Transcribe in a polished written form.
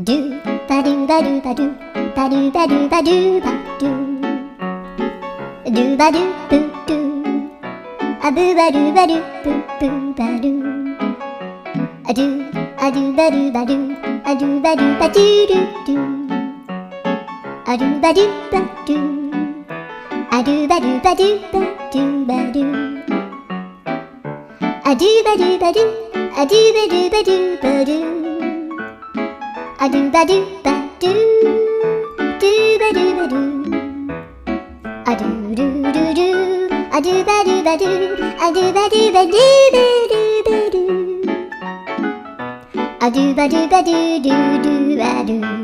do ba do ba do ba do ba do ba do ba do ba do ba do boo do a boo ba do ba do boo boo ba do a do ba do ba do a do ba do ba do do do a do ba do ba do a do ba do ba do ba do ba do a do ba do ba do a do ba do ba do ba do a do ba do ba do do ba do ba do a do do do do a do ba do ba do a do ba do ba do ba do ba do a do ba do ba do do do ba do